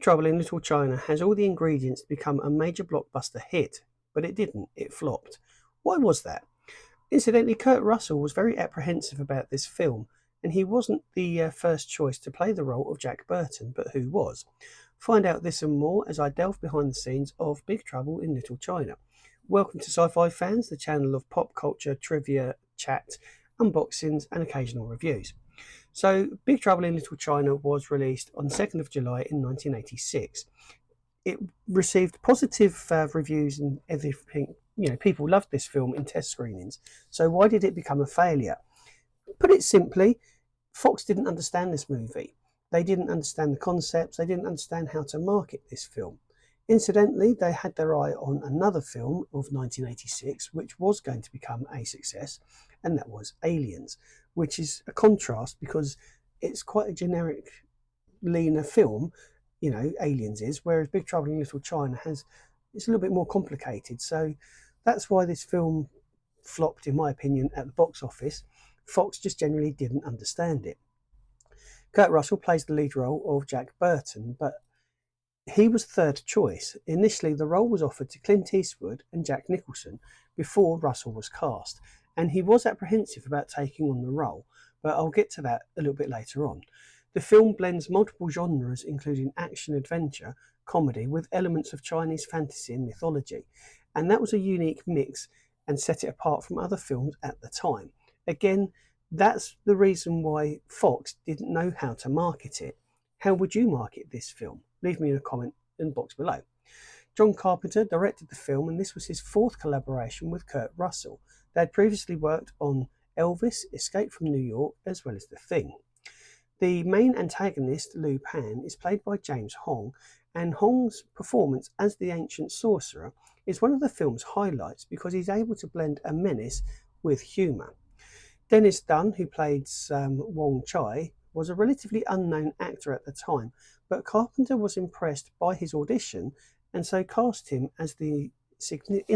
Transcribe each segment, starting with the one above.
Big Trouble in Little China has all the ingredients to become a major blockbuster hit, but it didn't. It flopped. Why was that? Incidentally, Kurt Russell was very apprehensive about this film, and he wasn't the first choice to play the role of Jack Burton, but who was? Find out this and more as I delve behind the scenes of Big Trouble in Little China. Welcome to Sci-Fi Fans, the channel of pop culture, trivia, chat, unboxings, and occasional reviews. So, Big Trouble in Little China was released on the 2nd of July in 1986. It received positive reviews and everything. People loved this film in test screenings. So, why did it become a failure? Put it simply, Fox didn't understand this movie. They didn't understand the concepts. They didn't understand how to market this film. Incidentally, they had their eye on another film of 1986, which was going to become a success, and that was Aliens, which is a contrast because it's quite a generic, leaner film, Aliens is, whereas Big Trouble in Little China it's a little bit more complicated. So that's why this film flopped, in my opinion, at the box office. Fox just generally didn't understand it. Kurt Russell plays the lead role of Jack Burton, but he was third choice. Initially, the role was offered to Clint Eastwood and Jack Nicholson before Russell was cast, and he was apprehensive about taking on the role, but I'll get to that a little bit later on. The film blends multiple genres, including action, adventure, comedy, with elements of Chinese fantasy and mythology, and that was a unique mix and set it apart from other films at the time. Again, that's the reason why Fox didn't know how to market it. How would you market this film? Leave me in a comment in the box below. John Carpenter directed the film, and this was his fourth collaboration with Kurt Russell. They had previously worked on Elvis, Escape from New York, as well as The Thing. The main antagonist, Lu Pan, is played by James Hong, and Hong's performance as the ancient sorcerer is one of the film's highlights because he's able to blend a menace with humour. Dennis Dunn, who played Wong Chai, was a relatively unknown actor at the time, but Carpenter was impressed by his audition and so cast him as in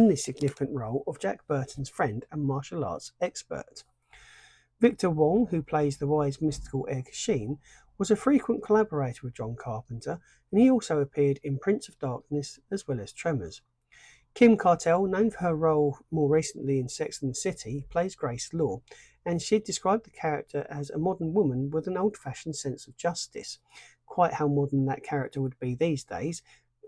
the significant role of Jack Burton's friend and martial arts expert. Victor Wong, who plays the wise mystical Egg Sheen, was a frequent collaborator with John Carpenter, and he also appeared in Prince of Darkness as well as Tremors. Kim Cartel, known for her role more recently in Sex and the City, plays Grace Law, and she described the character as a modern woman with an old-fashioned sense of justice. Quite how modern that character would be these days,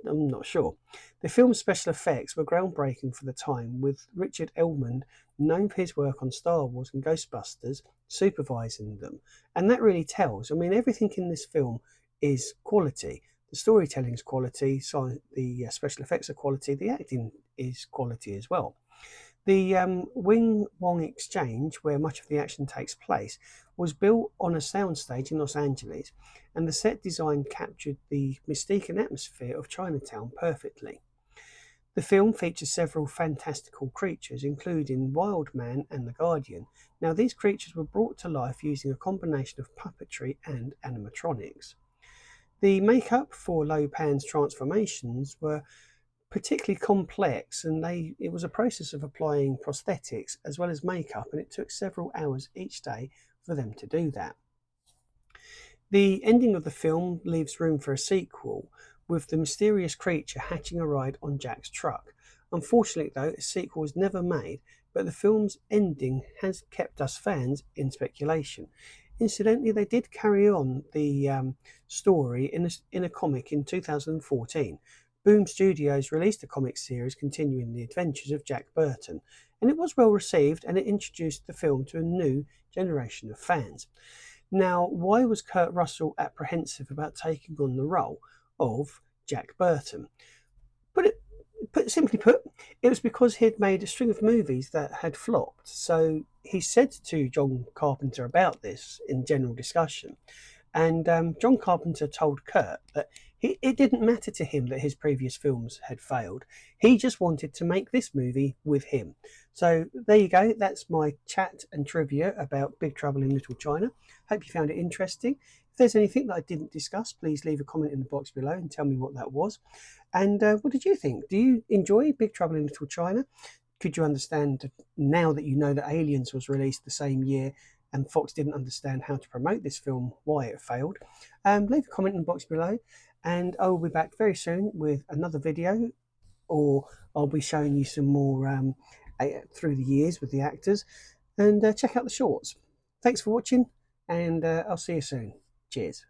I'm not sure. The film's special effects were groundbreaking for the time, with Richard Elmond, known for his work on Star Wars and Ghostbusters, supervising them. And that really tells. I mean, everything in this film is quality. The storytelling's quality, so the special effects are quality, the acting is quality as well. The Wing-Wong exchange, where much of the action takes place, was built on a soundstage in Los Angeles, and the set design captured the mystique and atmosphere of Chinatown perfectly. The film features several fantastical creatures, including Wild Man and the Guardian. Now, these creatures were brought to life using a combination of puppetry and animatronics. The makeup for Lo Pan's transformations were particularly complex, and it was a process of applying prosthetics as well as makeup, and it took several hours each day for them to do that. The ending of the film leaves room for a sequel, with the mysterious creature hatching a ride on Jack's truck. Unfortunately, though, a sequel was never made, but the film's ending has kept us fans in speculation. Incidentally, they did carry on the story in a comic in 2014. Boom Studios released a comic series continuing the adventures of Jack Burton, and it was well received, and it introduced the film to a new generation of fans. Now, why was Kurt Russell apprehensive about taking on the role of Jack Burton? Simply put, it was because he'd made a string of movies that had flopped. So he said to John Carpenter about this in general discussion, and John Carpenter told Kurt that it didn't matter to him that his previous films had failed. He just wanted to make this movie with him. So there you go. That's my chat and trivia about Big Trouble in Little China. Hope you found it interesting. If there's anything that I didn't discuss, please leave a comment in the box below and tell me what that was. And what did you think? Do you enjoy Big Trouble in Little China? Could you understand now that you know that Aliens was released the same year and Fox didn't understand how to promote this film, why it failed, leave a comment in the box below, and I will be back very soon with another video, or I'll be showing you some more through the years with the actors, and check out the shorts. Thanks for watching, and I'll see you soon. Cheers.